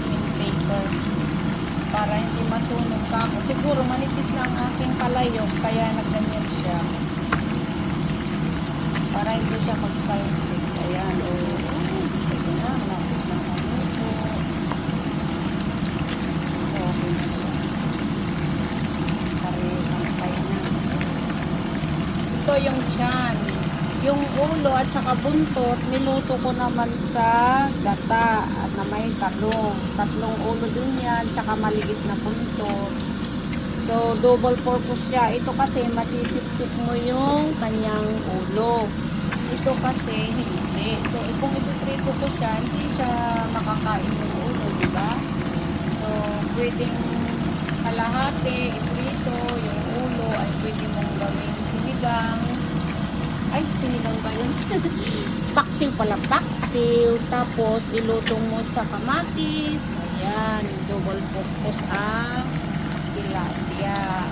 parchment paper para hindi masunog ka ako. Siguro manipis na ang aking palayok kaya nagganyan siya. Para hindi siya magsalsik. Ayan, o. Ito na, malapit na maluto. Okay na siya. Pare-pantay na. Ito yung tiyan. Yung ulo at saka buntot, niluto ko naman sa gata at na may talong. Tatlong ulo din yan, tsaka maliit na buntot. So, double purpose siya. Ito kasi masisip-sip mo yung kanyang ulo. Ito kasi hindi. So, kung itutrito ko siya, hindi siya makakain yung ulo, diba? So, pwedeng kalahati, itrito, yung ulo, ay pwede mong gawing sinigang. Ay, sinigang ba yun? Paksiw pala, paksiw. Tapos, iluto mo sa kamatis. Ayan, double purpose ang tilapia.